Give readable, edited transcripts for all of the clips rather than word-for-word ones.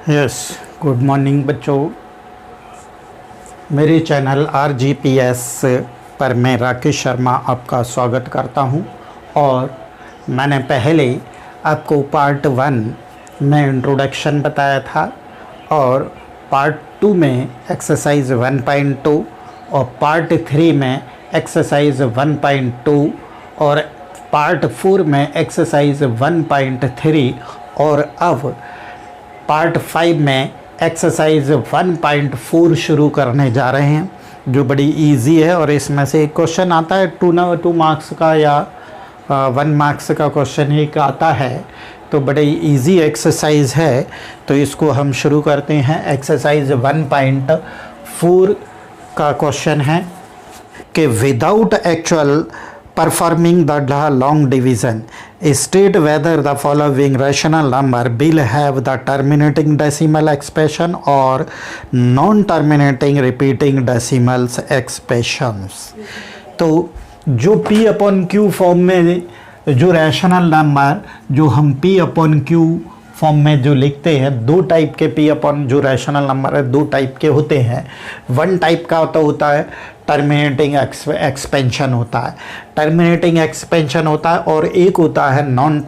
Yes, good morning बच्चों। मेरे channel RGPS पर मैं राकेश शर्मा आपका स्वागत करता हूं। और मैंने पहले आपको पार्ट 1 में इंट्रोडक्शन बताया था और पार्ट 2 में एक्सरसाइज 1.2 और पार्ट 3 में एक्सरसाइज 1.2 और पार्ट 4 में एक्सरसाइज 1.3 और अब पार्ट 5 में एक्सरसाइज 1.4 शुरू करने जा रहे हैं, जो बड़ी इजी है। और इसमें से एक क्वेश्चन आता है 2 मार्क्स का या 1 मार्क्स का क्वेश्चन एक आता है, तो बड़ी इजी एक्सरसाइज है। तो इसको हम शुरू करते हैं। एक्सरसाइज 1.4 का क्वेश्चन है कि without actual performing the long division, state whether the following rational number will have the terminating decimal expression or non-terminating repeating decimals expressions। तो जो P/Q फॉर्म में जो रैशनल नंबर जो हम P/Q फॉर्म में जो लिखते हैं, दो टाइप के जो रैशनल नंबर है दो टाइप के होते हैं। वन टाइप का तो होता है टर्मिनेटिंग एक्सपेंशन होता है, टर्मिनेटिंग एक्सपेंशन होता है, और एक होता है नॉन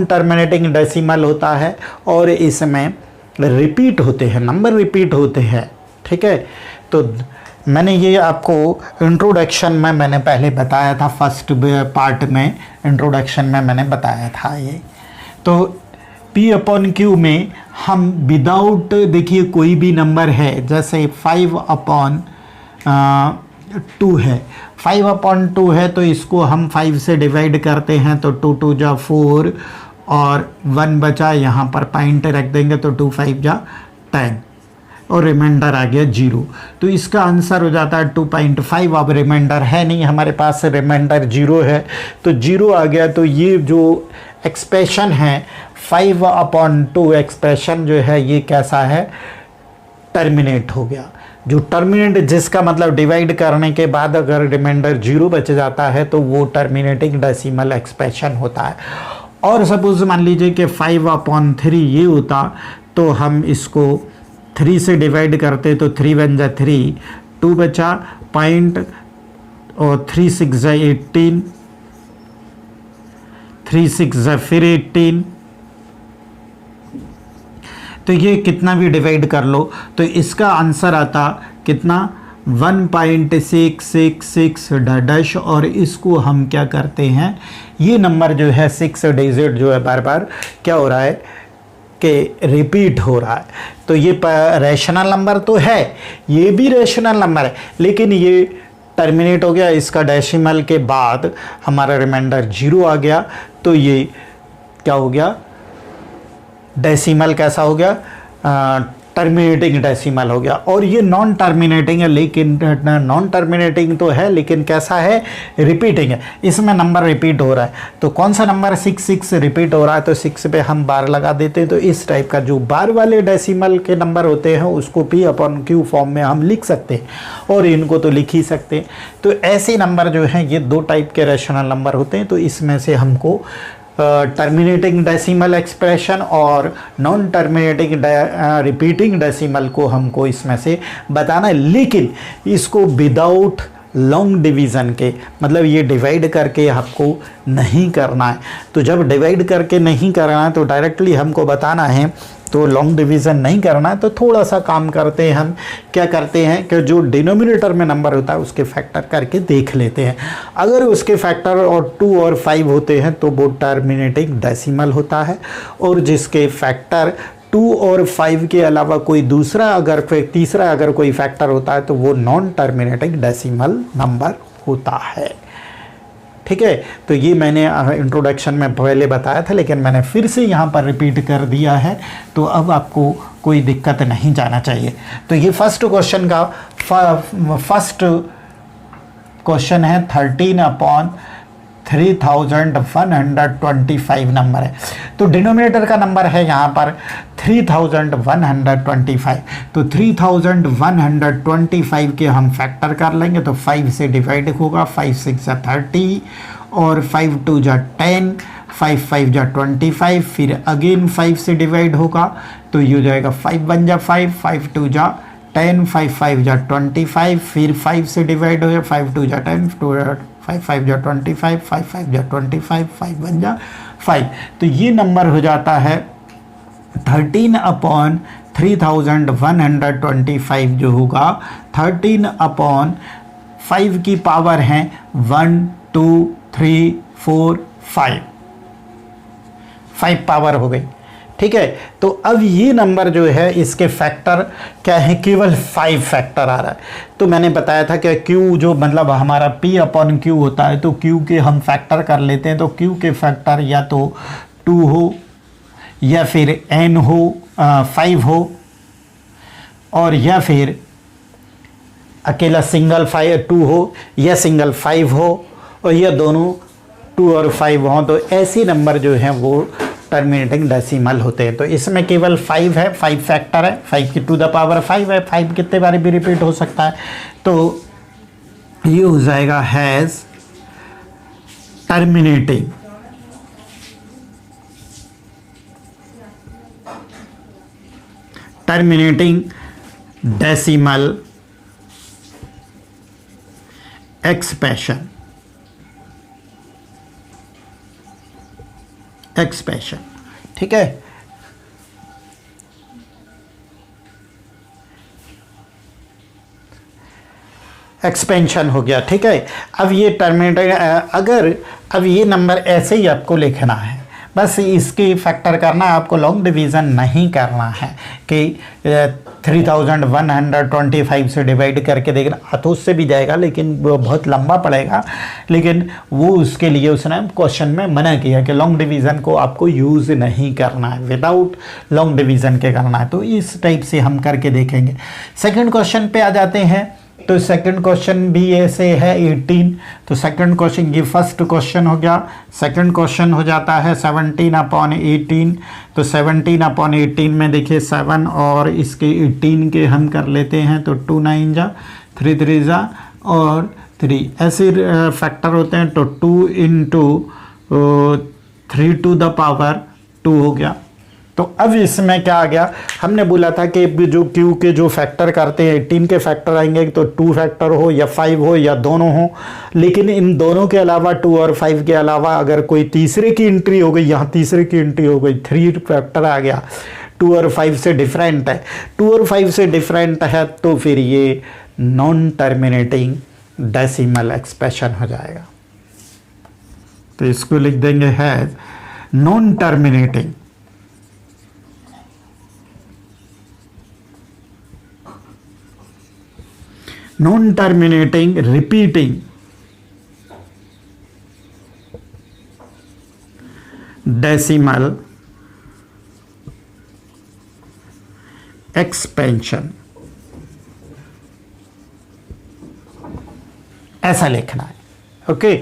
टर्मिनेटिंग डेसिमल होता है, और इसमें रिपीट होते हैं, नंबर रिपीट होते हैं। ठीक है, तो मैंने ये आपको इंट्रोडक्शन में मैंने पहले बताया था, फर्स्ट पार्ट में इंट्रोडक्शन में मैंने बताया था ये। तो P/Q में हम विदाउट, देखिए कोई भी नंबर है, जैसे 5/2 है, 5/2 है तो इसको हम 5 से डिवाइड करते हैं तो 2 2 जा 4 और 1 बचा, यहाँ पर पॉइंट रख देंगे तो 2 5 जा 10 और रिमाइंडर आ गया 0। तो इसका आंसर हो जाता है 2.5। अब रिमाइंडर है नहीं हमारे पास, रिमाइंडर 0 है तो 0 आ गया। तो ये जो एक्सप्रेशन है 5/2 एक्सप्रेशन जो है ये कैसा है, टर्मिनेट हो गया। जो टर्मिनेट, जिसका मतलब डिवाइड करने के बाद अगर रिमाइंडर 0 बच जाता है तो वो टर्मिनेटिंग डेसिमल एक्सप्रेशन होता है। और सपोज मान लीजिए कि 5/3 ये होता, तो हम इसको 3 से डिवाइड करते तो 3 1 जा 3, 2 बचा पॉइंट और 3 6 जा 18, 3 6 जा फिर 18। तो ये कितना भी डिवाइड कर लो तो इसका आंसर आता कितना, 1.666 डैश। और इसको हम क्या करते हैं, ये नंबर जो है 6 डिजिट जो है बार बार क्या हो रहा है कि रिपीट हो रहा है। तो ये रैशनल नंबर तो है, ये भी रैशनल नंबर है, लेकिन ये टर्मिनेट हो गया, इसका डेसिमल के बाद हमारा रिमाइंडर 0 आ गया। तो ये क्या हो गया, डेसिमल कैसा हो गया, टर्मिनेटिंग डेसिमल हो गया। और ये नॉन टर्मिनेटिंग है, लेकिन नॉन टर्मिनेटिंग तो है लेकिन कैसा है, रिपीटिंग है, इसमें नंबर रिपीट हो रहा है। तो कौन सा नंबर 6 रिपीट हो रहा है, तो 6 पे हम बार लगा देते हैं। तो इस टाइप का जो बार वाले डेसिमल के नंबर होते हैं उसको P/Q फॉर्म में हम लिख सकते हैं, और इनको तो लिख ही सकते हैं। तो ऐसे नंबर जो हैं ये दो टाइप के रैशनल नंबर होते हैं। तो इसमें से हमको टर्मिनेटिंग डेसिमल एक्सप्रेशन और नॉन टर्मिनेटिंग रिपीटिंग डेसिमल को हमको इसमें से बताना है, लेकिन इसको विदाउट लॉन्ग डिवीज़न के, मतलब ये डिवाइड करके आपको नहीं करना है। तो जब डिवाइड करके नहीं करना है तो डायरेक्टली हमको बताना है, तो लॉन्ग डिवीज़न नहीं करना है। तो थोड़ा सा काम करते हैं, हम क्या करते हैं कि जो डिनोमिनेटर में नंबर होता है उसके फैक्टर करके देख लेते हैं। अगर उसके फैक्टर और 2 और 5 होते हैं तो वो टर्मिनेटिंग डेसिमल होता है, और जिसके फैक्टर 2 और 5 के अलावा कोई दूसरा अगर तीसरा अगर कोई फैक्टर होता है तो वो नॉन टर्मिनेटिंग डेसिमल नंबर होता है। ठीक है, तो ये मैंने इंट्रोडक्शन में पहले बताया था, लेकिन मैंने फिर से यहाँ पर रिपीट कर दिया है, तो अब आपको कोई दिक्कत नहीं जाना चाहिए। तो ये फर्स्ट क्वेश्चन का फर्स्ट क्वेश्चन है 13/3125 नंबर है। तो डिनोमिनेटर का नंबर है यहाँ पर 3125। तो 3125 के हम फैक्टर कर लेंगे तो 5 से डिवाइड होगा, 5 6 30 और 5 2 10, 5 5 जा 25, फिर अगेन 5 से डिवाइड होगा तो ये हो जाएगा 5 1 जा 5, 5 2 जा 10, 5 5 जा 25, फिर 5 से डिवाइड हो जाए 5 2 जा 10, 5 5 जा 25, 5 5 जा 25, 5 1 जा 5। तो ये नंबर हो जाता है 13/3125 जो होगा 13/5 की पावर है 1 2 3 4 5, 5 पावर हो गई। ठीक है, तो अब ये नंबर जो है इसके फैक्टर क्या है, केवल 5 फैक्टर आ रहा है। तो मैंने बताया था कि Q जो मतलब हमारा P/Q होता है, तो Q के हम फैक्टर कर लेते हैं। तो Q के फैक्टर या तो 2 हो या फिर N हो 5 हो, और या फिर अकेला सिंगल 2 हो या सिंगल 5 हो, और या दोनों 2 और 5 हों। तो ऐसे नंबर जो हैं वो टर्मिनेटिंग डेसिमल होते हैं। तो इसमें केवल 5 है, 5 फैक्टर है, 5 की टू द पावर 5 है। 5 कितने बार भी रिपीट हो सकता है। तो ये हो जाएगा हैज़ टर्मिनेटिंग डेसिमल एक्सप्रेशन। ठीक है, एक्सपेंशन हो गया। ठीक है, अब ये टर्मिनेटर अगर अब ये नंबर ऐसे ही आपको लिखना है, बस इसकी फैक्टर करना है, आपको लॉन्ग डिवीज़न नहीं करना है कि 3125 से डिवाइड करके देखना। तो उससे भी जाएगा लेकिन वो बहुत लंबा पड़ेगा, लेकिन वो उसके लिए उसने क्वेश्चन में मना किया कि लॉन्ग डिवीज़न को आपको यूज़ नहीं करना है, विदाउट लॉन्ग डिवीज़न के करना है। तो इस टाइप से हम करके देखेंगे। सेकंड क्वेश्चन पे आ जाते हैं। तो सेकंड क्वेश्चन भी ऐसे है 18। तो सेकंड क्वेश्चन, ये फर्स्ट क्वेश्चन हो गया। सेकंड क्वेश्चन हो जाता है 17/18। तो 17/18 में देखिए 7 और इसके 18 के हम कर लेते हैं। तो 2 9 जा 3 3 जा और 3 ऐसे फैक्टर होते हैं। तो 2 × 3 टू द पावर 2 हो गया। तो अब इसमें क्या आ गया, हमने बोला था कि जो Q के जो फैक्टर करते हैं 18 के फैक्टर आएंगे, तो 2 फैक्टर हो या 5 हो या दोनों हो। लेकिन इन दोनों के अलावा 2 और 5 के अलावा अगर कोई तीसरे की एंट्री हो गई, यहाँ तीसरे की एंट्री हो गई, 3 फैक्टर आ गया, 2 और 5 से डिफरेंट है, 2 और 5 से डिफरेंट है, तो फिर ये नॉन टर्मिनेटिंग डेसिमल एक्सप्रेशन हो जाएगा। तो इसको लिख देंगे है non terminating repeating decimal expansion, ऐसा लिखना है। ओके,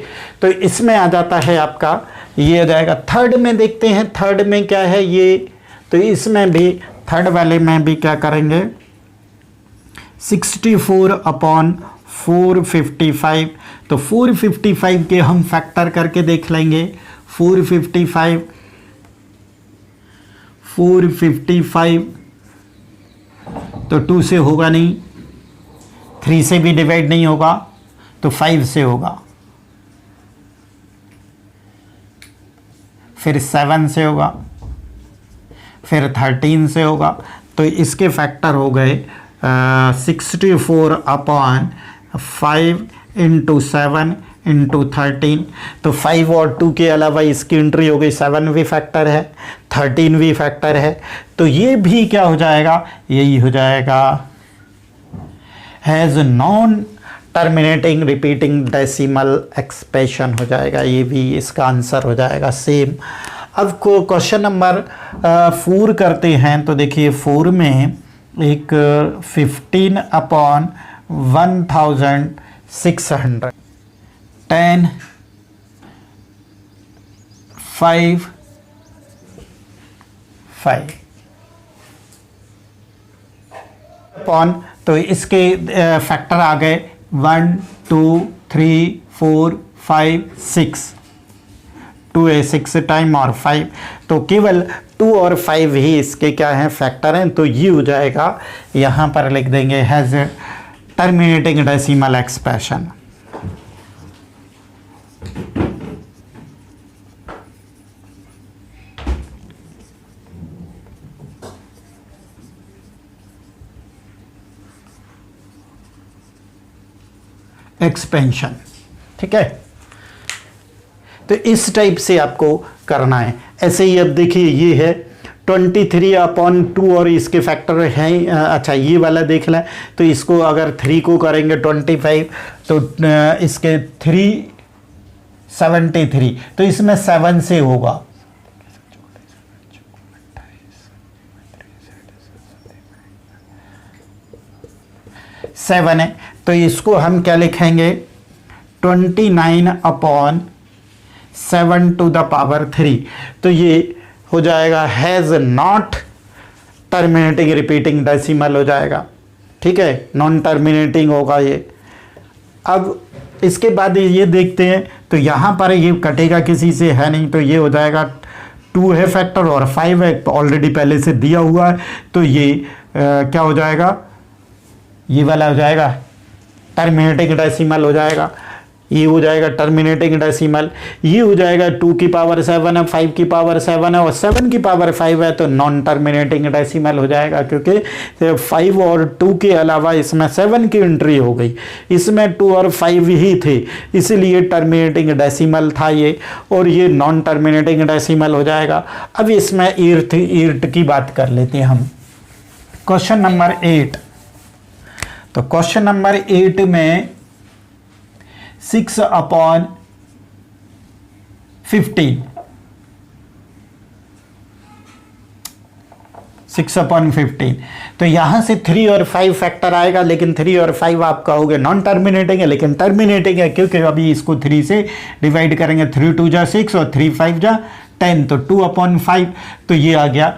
तो इसमें आ जाता है आपका, ये आ जाएगा। थर्ड में देखते हैं, थर्ड में क्या है ये। तो इसमें भी थर्ड वाले में भी क्या करेंगे, 64/455। तो 455 के हम फैक्टर करके देख लेंगे। 455 तो 2 से होगा नहीं, 3 से भी डिवाइड नहीं होगा, तो 5 से होगा, फिर 7 से होगा, फिर 13 से होगा। तो इसके फैक्टर हो गए 64/5 × 7 × 13। तो 5 और 2 के अलावा इसकी एंट्री हो गई, 7 भी फैक्टर है, 13 भी फैक्टर है। तो ये भी क्या हो जाएगा, यही हो जाएगा has non terminating repeating decimal expression हो जाएगा। ये भी इसका आंसर हो जाएगा सेम। अब को क्वेश्चन नंबर 4 करते हैं। तो देखिए 4 में एक 15/1600 10 5 5 अपॉन, तो इसके फैक्टर आ गए 1 2 3 4 5 6। 2a6 टाइम और 5, तो केवल 2 और 5 ही इसके क्या हैं, फैक्टर हैं। तो ये हो जाएगा, यहाँ पर लिख देंगे has terminating decimal expression. Expansion, ठीक है। तो इस टाइप से आपको करना है। ऐसे ही अब देखिए ये है 23/2 और इसके फैक्टर हैं, अच्छा ये वाला देख लें। तो इसको अगर 3 को करेंगे 25, तो इसके 373, तो इसमें 7 से होगा। सेवन है, तो इसको हम क्या लिखेंगे, 29/7 तो ये हो जाएगा has not terminating repeating decimal हो जाएगा, ठीक है, नॉन टर्मिनेटिंग होगा ये। अब इसके बाद ये देखते हैं, तो यहाँ पर ये कटेगा किसी से है नहीं, तो ये हो जाएगा 2 है फैक्टर और 5 है, ऑलरेडी पहले से दिया हुआ है। तो ये क्या हो जाएगा, ये वाला हो जाएगा टर्मिनेटिंग डेसिमल हो जाएगा, ये हो जाएगा टर्मिनेटिंग डेसिमल। ये हो जाएगा 2 की पावर 7 है, 5 की पावर 7 है और 7 की पावर 5 है, तो नॉन टर्मिनेटिंग डेसिमल हो जाएगा, क्योंकि 5 और 2 के अलावा इसमें 7 की एंट्री हो गई, इसमें 2 और 5 ही थे, इसलिए टर्मिनेटिंग डेसिमल था ये, और ये नॉन टर्मिनेटिंग डेसिमल हो जाएगा। अब इसमें ईर्ट की बात कर लेते हैं हम। क्वेश्चन नंबर 8, तो क्वेश्चन नंबर 8 में 6/15 6/15, तो यहां से 3 और 5 फैक्टर आएगा, लेकिन 3 और 5 आप कहोगे नॉन टर्मिनेटिंग है, लेकिन टर्मिनेटिंग है, क्योंकि अभी इसको 3 से डिवाइड करेंगे, 3 2 जा 6 और 3 5 जा 10, तो 2/5, तो ये आ गया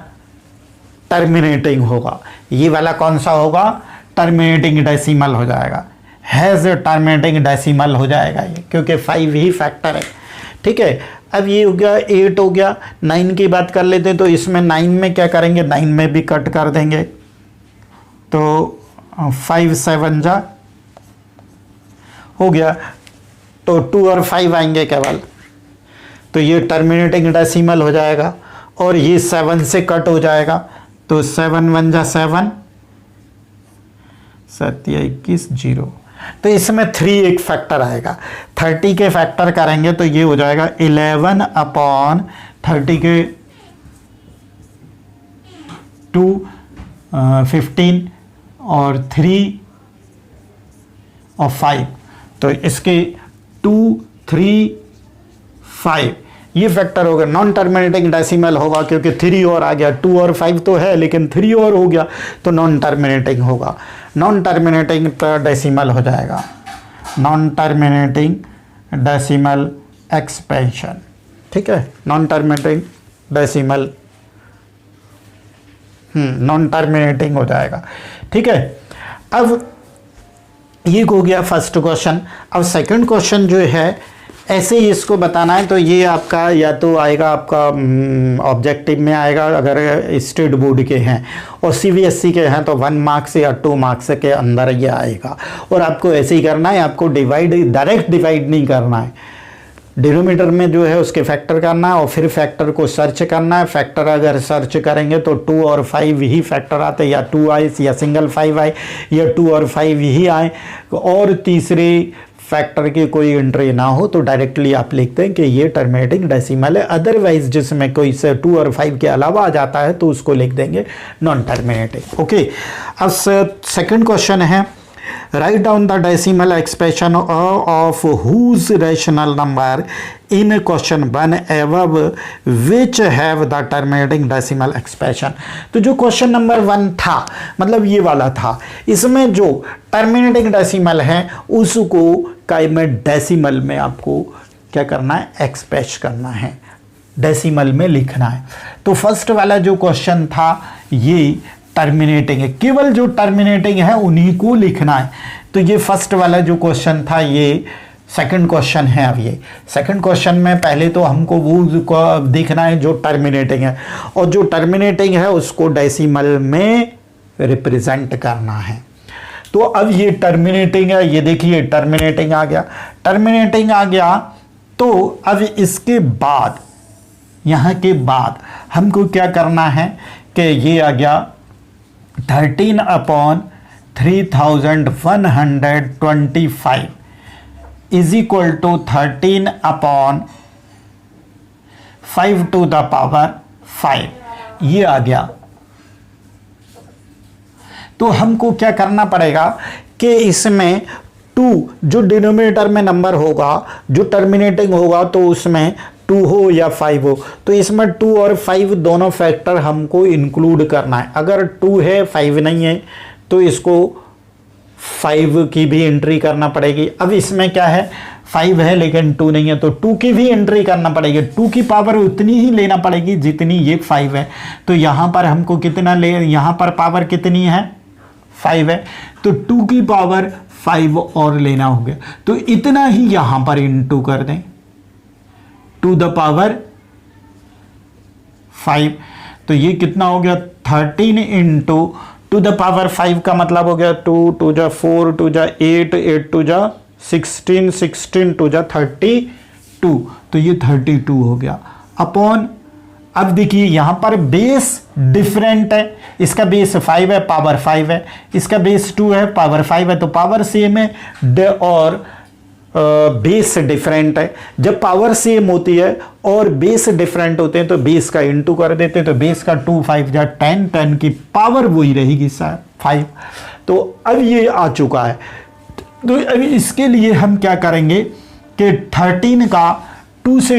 टर्मिनेटिंग होगा। ये वाला कौन सा होगा, टर्मिनेटिंग डेसिमल हो जाएगा, हैज़ टर्मिनेटिंग डेसिमल हो जाएगा ये, क्योंकि 5 ही फैक्टर है, ठीक है। अब ये हो गया 8 हो गया। 9 की बात कर लेते हैं, तो इसमें 9 में क्या करेंगे, 9 में भी कट कर देंगे, तो 5 7 जा हो गया, तो 2 और 5 आएंगे केवल, तो ये टर्मिनेटिंग डेसिमल हो जाएगा, और ये 7 से कट हो जाएगा, तो 7 1 जा 7, 7 21 0, तो इसमें 3 एक फैक्टर आएगा। 30 के फैक्टर करेंगे तो ये हो जाएगा 11/30 के 2 15 और 3 और 5, तो इसके 2 3 5 ये फैक्टर होगा, नॉन टर्मिनेटिंग डेसिमल होगा, क्योंकि 3 और आ गया, 2 और 5 तो है लेकिन 3 और हो गया, तो नॉन टर्मिनेटिंग होगा, नॉन टर्मिनेटिंग डेसिमल हो जाएगा, नॉन टर्मिनेटिंग डेसिमल एक्सपेंशन, ठीक है, non terminating decimal non terminating हो जाएगा, ठीक है। अब ये हो गया फर्स्ट क्वेश्चन। अब सेकंड क्वेश्चन जो है, ऐसे ही इसको बताना है, तो ये आपका या तो आएगा आपका ऑब्जेक्टिव में आएगा अगर स्टेट बोर्ड के हैं, और सीबीएसई के हैं तो 1 मार्क्स या 2 मार्क्स के अंदर ये आएगा। और आपको ऐसे ही करना है, आपको डिवाइड डायरेक्ट डिवाइड नहीं करना है, डिनोमीटर में जो है उसके फैक्टर करना है और फिर फैक्टर को सर्च करना है। फैक्टर अगर सर्च करेंगे तो 2 और 5 ही फैक्टर आते, या 2 आए या सिंगल 5 आए या 2 और 5 ही आए, और तीसरे फैक्टर की कोई एंट्री ना हो तो डायरेक्टली आप लिखते हैं कि ये टर्मिनेटिंग डेसिमल है। अदरवाइज जिसमें कोई से 2 और 5 के अलावा आ जाता है तो उसको लिख देंगे नॉन टर्मिनेटिंग। ओके, अब सेकंड क्वेश्चन है, write down the decimal expression of whose rational number in question 1 above which have the terminating decimal expression. तो जो क्वेश्चन नंबर 1 था, मतलब ये वाला था, इसमें जो टर्मिनेटिंग डेसिमल है उसको काय में डेसिमल में आपको क्या करना है, एक्सप्रेस करना है, डेसिमल में लिखना है। तो फर्स्ट वाला जो क्वेश्चन था ये टर्मिनेटिंग है, केवल जो टर्मिनेटिंग है उन्हीं को लिखना है। तो ये फर्स्ट वाला जो क्वेश्चन था ये सेकंड क्वेश्चन है। अब ये सेकंड क्वेश्चन में पहले तो हमको वो देखना है जो टर्मिनेटिंग है, और जो टर्मिनेटिंग है उसको डेसिमल में रिप्रेजेंट करना है। तो अब ये टर्मिनेटिंग है, ये देखिए टर्मिनेटिंग आ गया, टर्मिनेटिंग आ गया। तो अब इसके बाद, यहाँ के बाद हमको क्या करना है कि ये आ गया 13/3125 इज इक्वल टू 13/5 ये आ गया। तो हमको क्या करना पड़ेगा कि इसमें 2 जो डिनोमिनेटर में नंबर होगा, जो टर्मिनेटिंग होगा, तो उसमें 2 हो या 5 हो, तो इसमें 2 और 5 दोनों फैक्टर हमको इंक्लूड करना है। अगर 2 है 5 नहीं है तो इसको 5 की भी एंट्री करना पड़ेगी। अब इसमें क्या है, 5 है लेकिन 2 नहीं है, तो 2 की भी एंट्री करना पड़ेगी। 2 की पावर उतनी ही लेना पड़ेगी जितनी ये 5 है। तो यहाँ पर हमको कितना ले, यहाँ पर पावर कितनी है, 5 है, तो 2 की पावर 5 और लेना हो गया। तो इतना ही यहाँ पर इंटू कर दें, 2 द पावर 5। तो ये कितना हो गया, 13 इंटू 2 द पावर 5 का मतलब हो गया 2 2 जा 4 2 जा 8 8 2 जा 16 16 2 जा 32। तो ये 32 हो गया अपॉन। अब देखिए यहाँ पर बेस डिफरेंट है, इसका बेस 5 है, पावर 5 है, इसका बेस 2 है, पावर 5 है, तो पावर सेम है और बेस डिफरेंट है। जब पावर सेम होती है और बेस डिफरेंट होते हैं तो बेस का इंटू कर देते हैं, तो बेस का 2 5 जा 10, 10 की पावर वही रहेगी सर 5। तो अब ये आ चुका है। तो अब इसके लिए हम क्या करेंगे कि 13 का 2 से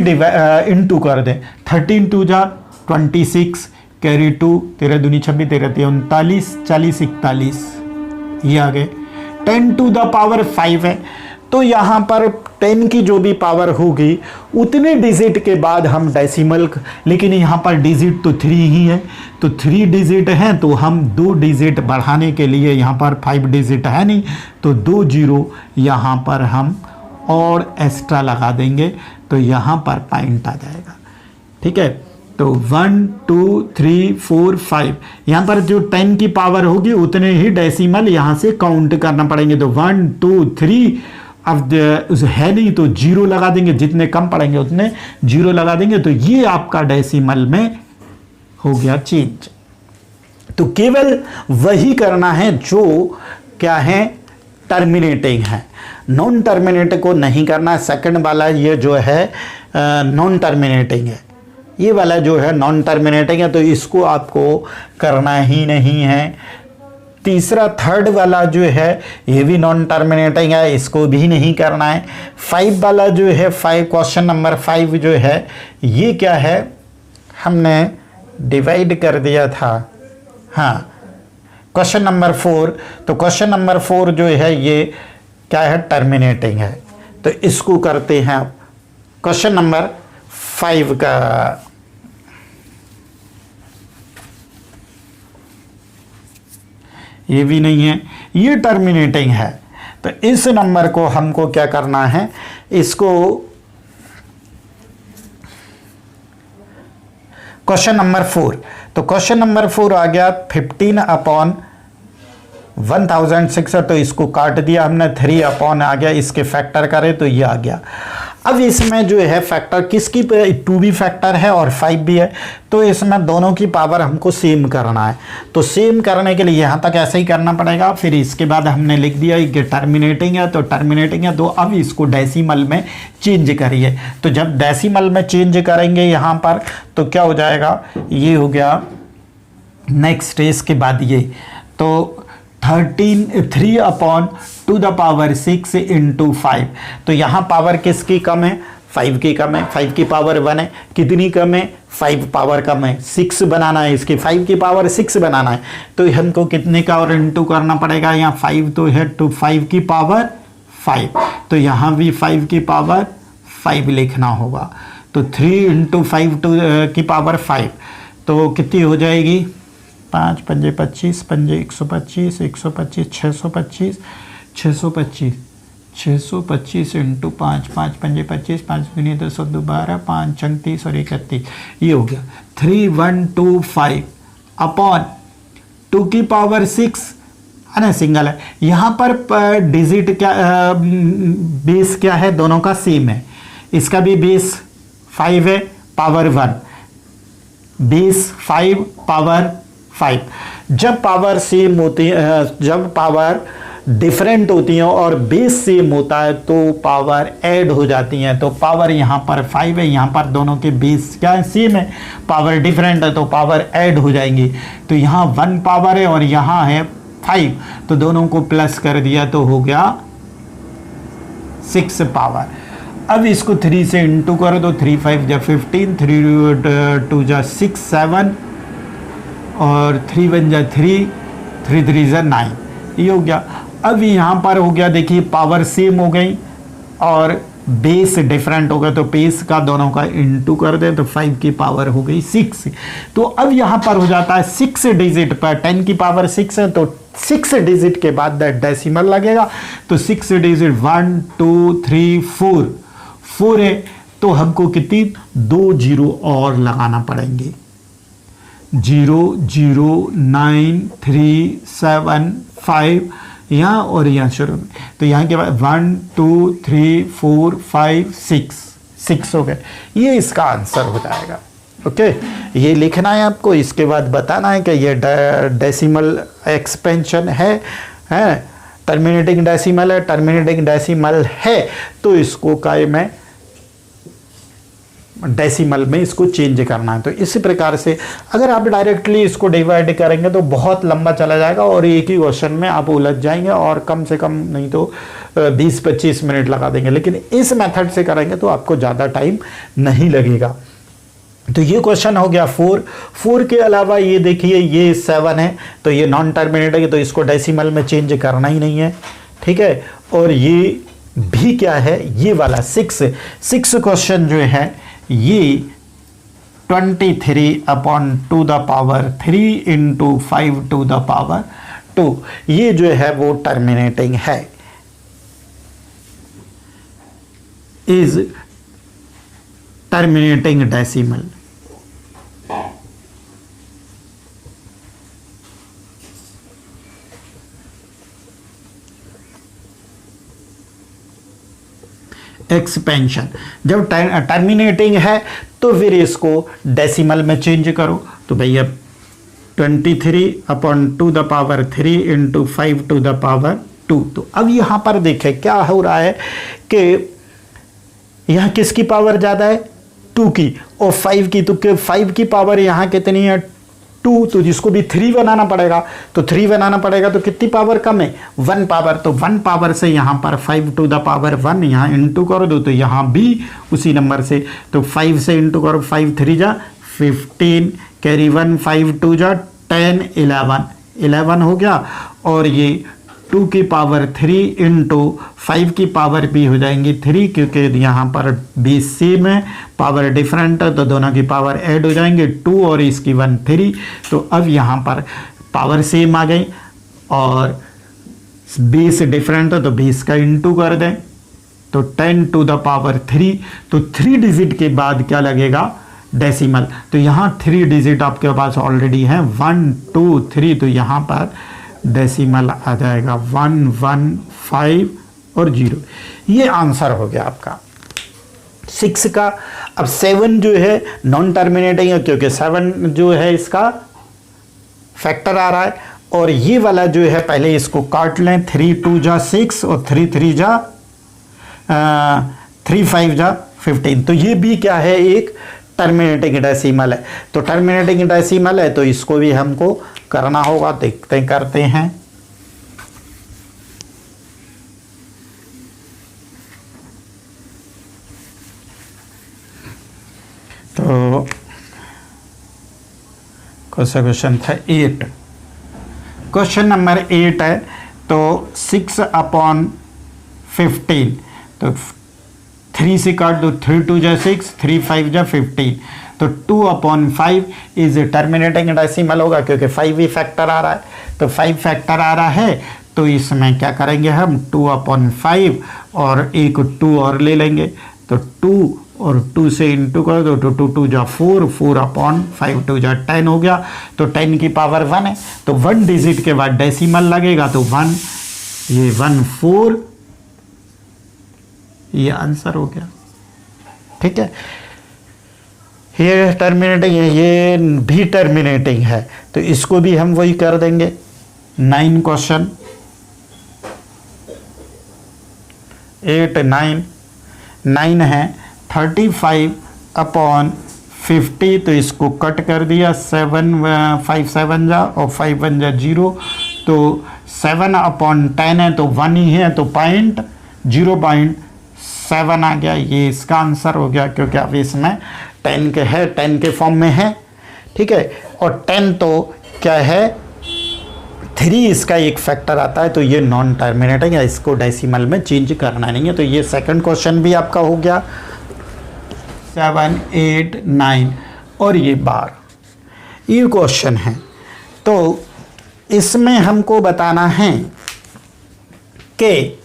इंटू कर दें। 13 2 जा 26, कैरी 2, 13 दूनी 26, 13 39, 40 41, ये आ गए। 10 टू द पावर 5 है, तो यहाँ पर 10 की जो भी पावर होगी उतने डिजिट के बाद हम डेसिमल, लेकिन यहाँ पर डिजिट तो 3 ही है, तो 3 डिजिट हैं, तो हम 2 डिजिट बढ़ाने के लिए, यहाँ पर 5 डिजिट है नहीं, तो 2 0 यहाँ पर हम और एक्स्ट्रा लगा देंगे, तो यहाँ पर पॉइंट आ जाएगा। ठीक है, तो 1 2 3 4 5, यहाँ पर जो 10 की पावर होगी उतने ही डेसिमल यहाँ से काउंट करना पड़ेंगे। तो 1 2 3, अब है नहीं तो 0 लगा देंगे, जितने कम पड़ेंगे उतने 0 लगा देंगे, तो ये आपका डेसिमल में हो गया चेंज। तो केवल वही करना है जो क्या है, टर्मिनेटिंग है, नॉन टर्मिनेटिंग को नहीं करना। सेकंड वाला ये जो है नॉन टर्मिनेटिंग है, ये वाला जो है नॉन टर्मिनेटिंग है, तो इसको आपको करना ही नहीं है। तीसरा थर्ड वाला जो है ये भी नॉन टर्मिनेटिंग है, इसको भी नहीं करना है। 5 वाला जो है 5, क्वेश्चन नंबर 5 जो है ये क्या है, हमने डिवाइड कर दिया था, हाँ, क्वेश्चन नंबर 4। तो क्वेश्चन नंबर 4 जो है ये क्या है, टर्मिनेटिंग है, तो इसको करते हैं क्वेश्चन नंबर 5 का। ये भी नहीं है, ये टर्मिनेटिंग है, तो इस नंबर को हमको क्या करना है, इसको क्वेश्चन नंबर 4। तो क्वेश्चन नंबर 4 आ गया 15/1006, तो इसको काट दिया हमने, 3 अपॉन आ गया, इसके फैक्टर करें तो ये आ गया। अब इसमें जो है फैक्टर किसकी, 2 भी फैक्टर है और 5 भी है, तो इसमें दोनों की पावर हमको सेम करना है। तो सेम करने के लिए यहाँ तक ऐसे ही करना पड़ेगा। फिर इसके बाद हमने लिख दिया कि टर्मिनेटिंग है, तो टर्मिनेटिंग है, तो अब इसको डेसिमल में चेंज करिए। तो जब डेसिमल में चेंज करेंगे यहाँ पर तो क्या हो जाएगा, ये हो गया नेक्स्ट, इसके बाद ये, तो 3/2 द पावर 6 इंटू 5। तो यहाँ पावर किसकी कम है, 5 की कम है, 5 की पावर 1 है, कितनी कम है, 5 पावर कम है, 6 बनाना है, इसकी 5 की पावर 6 बनाना है, तो हमको कितने का और इंटू करना पड़ेगा, यहाँ 5 तो है, तो 5 की पावर 5, तो यहाँ भी 5 की पावर 5 लिखना होगा। तो 3 इंटू 5 की पावर 5, तो कितनी हो जाएगी, 5 पंजे 25, पंजे 125, 125 625, 625 625 इंटू 5, 5 पंजे 25, 5 दूनी 10 और 12, 5 36 और 31, ये हो गया 3125 अपॉन 2 की पावर 6 है ना, सिंगल है। यहाँ पर डिजिट क्या, बेस क्या है, दोनों का सेम है। इसका भी बेस 5 है, पावर 1, बेस 5 पावर 5। जब पावर सेम होती है, जब पावर डिफरेंट होती है और बेस सेम होता है तो पावर ऐड हो जाती है। तो पावर यहाँ पर 5 है, यहाँ पर दोनों के बेस क्या है, सेम है, पावर डिफरेंट है तो पावर ऐड हो जाएंगी। तो यहाँ 1 पावर है और यहाँ है 5, तो दोनों को प्लस कर दिया तो हो गया 6 पावर। अब इसको 3 से इंटू करो तो 3 5 जा 15, 3 2 जा 6 7 और 3 1 जा 3, 3 3 जा 9, ये हो गया। अब यहाँ पर हो गया, देखिए पावर सेम हो गई और बेस डिफरेंट हो गया, तो बेस का दोनों का इंटू कर दे तो 5 की पावर हो गई 6। तो अब यहाँ पर हो जाता है 6 डिजिट पर, 10 की पावर 6 है तो 6 डिजिट के बाद डेसिमल लगेगा। तो 6 डिजिट 1 2 3 4 है, तो हमको कितनी 2 जीरो और लगाना पड़ेंगे, 0 0 9 3 7 5 यहाँ और यहाँ शुरू में। तो यहाँ के बाद 1 2 3 4 5 6 हो गए, ये इसका आंसर हो जाएगा। ओके, ये लिखना है आपको, इसके बाद बताना है कि ये डेसिमल एक्सपेंशन है टर्मिनेटिंग डेसिमल है, टर्मिनेटिंग डेसिमल है तो इसको काय में डेसिमल में इसको चेंज करना है। तो इसी प्रकार से अगर आप डायरेक्टली इसको डिवाइड करेंगे तो बहुत लंबा चला जाएगा और एक ही क्वेश्चन में आप उलझ जाएंगे और कम से कम नहीं तो 20-25 मिनट लगा देंगे। लेकिन इस मेथड से करेंगे तो आपको ज़्यादा टाइम नहीं लगेगा। तो ये क्वेश्चन हो गया 4 के अलावा ये देखिए ये 7 है, तो ये नॉन टर्मिनेटिंग है तो इसको डेसिमल में चेंज करना ही नहीं है, ठीक है। और ये भी क्या है, ये वाला 6 क्वेश्चन जो है ये 23/2 इंटू 5/2, ये जो है वो टर्मिनेटिंग है, इज टर्मिनेटिंग डेसिमल। एक्सपेंशन जब टर्मिनेटिंग है तो फिर इसको डेसिमल में चेंज करो। तो भैया 23/2 इंटू 5/2। तो अब यहाँ पर देखें क्या हो रहा है कि यहाँ किसकी पावर ज़्यादा है, 2 की और 5 की। तो 5 की पावर यहाँ कितनी है, 2, तो जिसको भी 3 बनाना पड़ेगा, तो 3 बनाना पड़ेगा तो कितनी पावर कम है, 1 पावर। तो 1 पावर से यहाँ पर 5/1 यहाँ इंटू कर दो तो यहाँ भी उसी नंबर से, तो 5 से इंटू करो, 5 3 जा 15, कैरी 1, 5 2 जा 10, 11 हो गया। और ये 2 की पावर 3 इंटू 5 की पावर भी हो जाएंगी 3, क्योंकि यहाँ पर बेस सेम है, पावर डिफरेंट है तो दोनों की पावर ऐड हो जाएंगे, 2 और इसकी 1 3। तो अब यहाँ पर पावर सेम आ गई और बेस डिफरेंट है तो बेस का इंटू कर दें तो 10⁻3। तो 3 डिजिट के बाद क्या लगेगा, डेसिमल। तो यहाँ 3 डिजिट आपके पास ऑलरेडी है, 1 2 3, तो यहाँ पर डेसिमल आ जाएगा 1 1 5 और 0। ये आंसर हो गया आपका 6 का। अब 7 जो है नॉन टर्मिनेटिंग है क्योंकि 7 जो है इसका फैक्टर आ रहा है। और ये वाला जो है पहले इसको काट लें, 3 2 जा 6 और 3 3 जा 3 5 जा 15। तो ये भी क्या है, एक टर्मिनेटिंग डेसिमल है। तो टर्मिनेटिंग डेसिमल है तो इसको भी हमको करना होगा, देखते करते हैं। तो कौन सा क्वेश्चन था, 8, क्वेश्चन नंबर 8 है। तो 6/15, तो 3 से काट दो, 3 2 जा 6, 3 5 जा 15। तो 2/5 इज टर्मिनेटिंग डेसिमल होगा क्योंकि 5 ही फैक्टर आ रहा है। तो 5 फैक्टर आ रहा है तो इसमें क्या करेंगे हम 2/5 और एक 2 और ले लेंगे, तो 2 और 2 से इंटू कर दो तो 2 2 जा 4, 4/5 2 जा 10 हो गया, तो 10 की पावर 1 है, तो 1 डिजिट के बाद डेसिमल लगेगा तो 1, ये 1 4, ये आंसर हो गया। ठीक है, ये टर्मिनेटिंग है, ये भी टर्मिनेटिंग है, तो इसको भी हम वही कर देंगे। 9 क्वेश्चन 8 9 है 35/50, तो इसको कट कर दिया, 7 5 7 जा और 5 1 जा 0, तो 7/10 है तो 1 ही है, तो 0.7 आ गया, ये इसका आंसर हो गया, क्योंकि अब इसमें 10 के है, 10 के फॉर्म में है। ठीक है, और 10 तो क्या है 3 इसका एक फैक्टर आता है, तो ये नॉन टर्मिनेटिंग है, इसको डेसिमल में चेंज करना नहीं है। तो ये सेकंड क्वेश्चन भी आपका हो गया। 7 8 9 और ये 12 ये क्वेश्चन है, तो इसमें हमको बताना है कि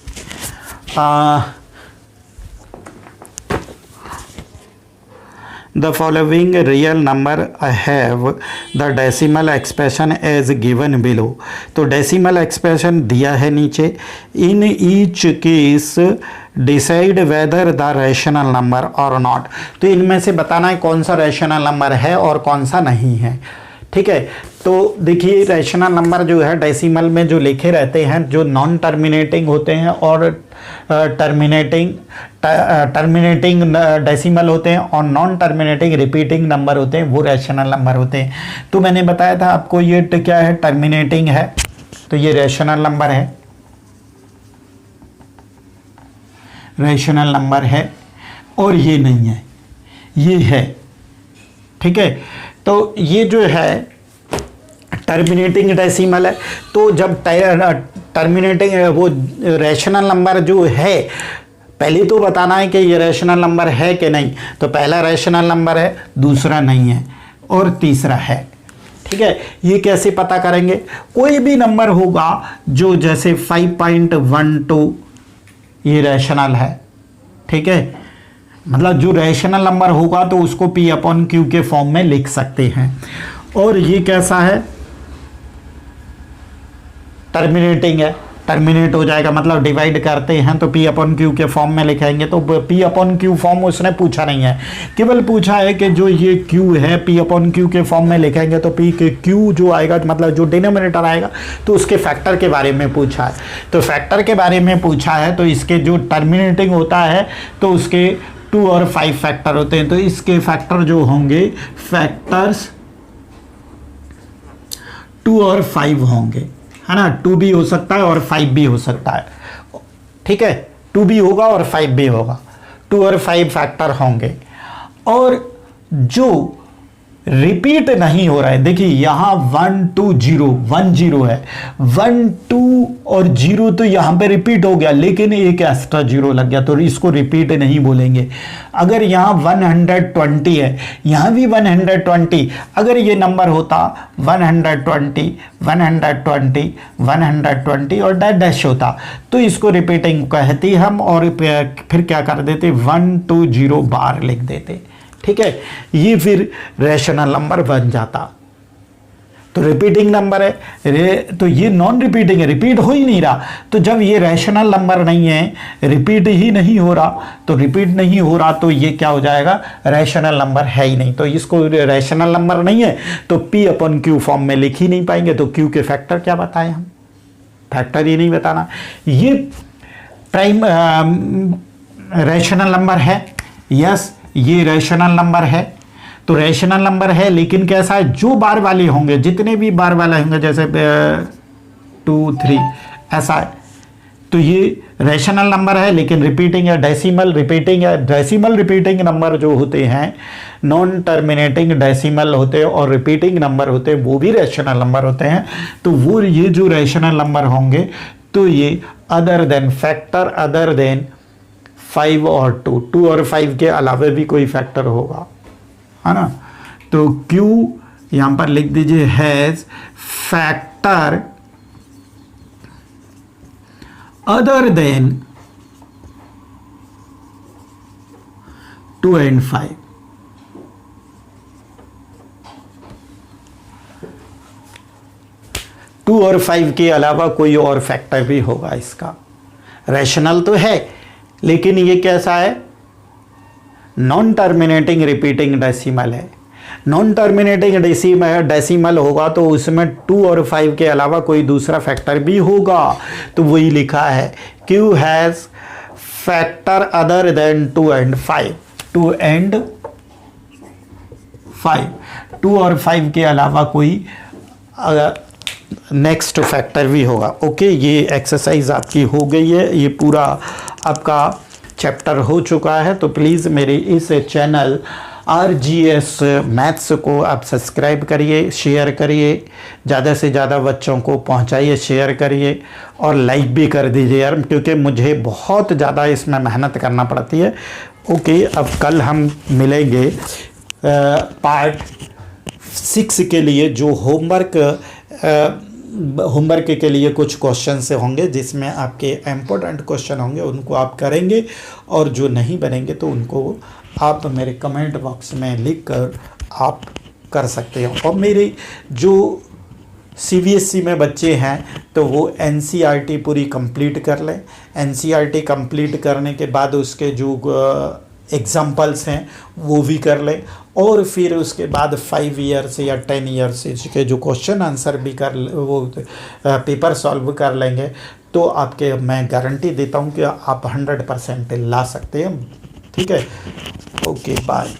the following real number have the decimal expression as given below, तो डेसिमल एक्सप्रेशन दिया है नीचे। in each case decide whether the rational number or not, तो इनमें से बताना है कौन सा रैशनल नंबर है और कौन सा नहीं है। ठीक है, तो देखिए रैशनल नंबर जो है डेसिमल में जो लिखे रहते हैं, जो नॉन टर्मिनेटिंग होते हैं और टर्मिनेटिंग डेसिमल होते हैं, और नॉन टर्मिनेटिंग रिपीटिंग नंबर होते हैं, वो रैशनल नंबर होते हैं। तो मैंने बताया था आपको ये क्या है, टर्मिनेटिंग है, तो ये रैशनल नंबर है, रैशनल नंबर है, और ये नहीं है, ये है। ठीक है, तो ये जो है टर्मिनेटिंग डेसिमल है, तो जब टर्मिनेटिंग वो रैशनल नंबर जो है, पहले तो बताना है कि ये रैशनल नंबर है कि नहीं, तो पहला रैशनल नंबर है, दूसरा नहीं है, और तीसरा है। ठीक है, ये कैसे पता करेंगे, कोई भी नंबर होगा जो जैसे 5.12 ये रैशनल है। ठीक है, मतलब जो रैशनल नंबर होगा तो उसको P/Q के फॉर्म में लिख सकते हैं। और ये कैसा है, टर्मिनेटिंग है, टर्मिनेट हो जाएगा, मतलब डिवाइड करते हैं तो P/Q के फॉर्म में लिखेंगे, तो P/Q फॉर्म उसने पूछा नहीं है, केवल पूछा है कि जो ये Q है P/Q के फॉर्म में लिखेंगे, तो P के Q जो आएगा, मतलब जो डिनोमिनेटर आएगा, तो उसके फैक्टर के बारे में पूछा है। तो फैक्टर के बारे में पूछा है, तो इसके जो टर्मिनेटिंग होता है तो उसके 2 और 5 फैक्टर होते हैं, तो इसके फैक्टर जो होंगे, फैक्टर्स 2 और 5 होंगे, है ना। 2 भी हो सकता है और 5 भी हो सकता है। ठीक है, 2 भी होगा और 5 भी होगा, 2 और 5 फैक्टर होंगे। और जो रिपीट नहीं हो रहा है, देखिए यहां 1 2 0 1 0 है, 1 2 और 0 तो यहां पे रिपीट हो गया, लेकिन एक एक्स्ट्रा 0 लग गया, तो इसको रिपीट नहीं बोलेंगे। अगर यहां 120 है, यहां भी 120, अगर ये नंबर होता 120 120 120 और डैश होता, तो इसको रिपीटिंग कहती हम, और फिर क्या कर देते, 1 2 0 बार लिख देते। ठीक है, ये फिर रैशनल नंबर बन जाता। तो रिपीटिंग नंबर है, तो ये नॉन रिपीटिंग है, रिपीट हो ही नहीं रहा। तो जब ये रैशनल नंबर नहीं है, रिपीट ही नहीं हो रहा, तो रिपीट नहीं हो रहा, तो ये क्या हो जाएगा, रैशनल नंबर है ही नहीं। तो इसको रैशनल नंबर नहीं है तो P/Q फॉर्म में लिख ही नहीं पाएंगे। तो Q के फैक्टर क्या बताएं हम, फैक्टर ही नहीं बताना। ये प्राइम रैशनल नंबर है, यस ये रैशनल नंबर है। तो रैशनल नंबर है, लेकिन कैसा है, जो बार वाले होंगे, जितने भी बार वाले होंगे, जैसे 2 3 ऐसा है, तो ये रैशनल नंबर है, लेकिन रिपीटिंग है, डेसिमल रिपीटिंग है। डेसिमल रिपीटिंग नंबर जो होते हैं, नॉन टर्मिनेटिंग डेसिमल होते हैं और रिपीटिंग नंबर होते हैं, वो भी रैशनल नंबर होते हैं। तो वो ये जो रैशनल नंबर होंगे, तो ये other than factor, other than 5 और 2 और 5 के अलावा भी कोई फैक्टर होगा, है ना। तो Q यहां पर लिख दीजिए has factor other than 2 and 5. Two और 5 के अलावा कोई और फैक्टर भी होगा इसका। रैशनल तो है लेकिन ये कैसा है, नॉन टर्मिनेटिंग रिपीटिंग डेसिमल है। नॉन टर्मिनेटिंग डेसिमल होगा तो उसमें 2 और 5 के अलावा कोई दूसरा फैक्टर भी होगा। तो वही लिखा है Q has factor other than 2 and 5। 2 and 5, 2 और 5 के अलावा कोई नेक्स्ट फैक्टर भी होगा। ओके, ये एक्सरसाइज आपकी हो गई है, ये पूरा आपका चैप्टर हो चुका है। तो प्लीज़ मेरे इस चैनल RGS मैथ्स को आप सब्सक्राइब करिए, शेयर करिए, ज़्यादा से ज़्यादा बच्चों को पहुंचाइए, शेयर करिए और लाइक भी कर दीजिए यार, क्योंकि मुझे बहुत ज़्यादा इसमें मेहनत करना पड़ती है। ओके, अब कल हम मिलेंगे पार्ट 6 के लिए, जो होमवर्क के लिए कुछ क्वेश्चन से होंगे जिसमें आपके इम्पोर्टेंट क्वेश्चन होंगे, उनको आप करेंगे और जो नहीं बनेंगे तो उनको आप मेरे कमेंट बॉक्स में लिख कर आप कर सकते हो। और मेरे जो CBSE में बच्चे हैं तो वो NCERT पूरी कंप्लीट कर लें। NCERT कंप्लीट करने के बाद उसके जो एग्जाम्पल्स हैं वो भी कर लें और फिर उसके बाद 5 ईयर्स या 10 ईयर्स के जो क्वेश्चन आंसर भी वो पेपर सॉल्व कर लेंगे तो आपके मैं गारंटी देता हूँ कि आप 100% ला सकते हैं। ठीक है, ओके, बाय।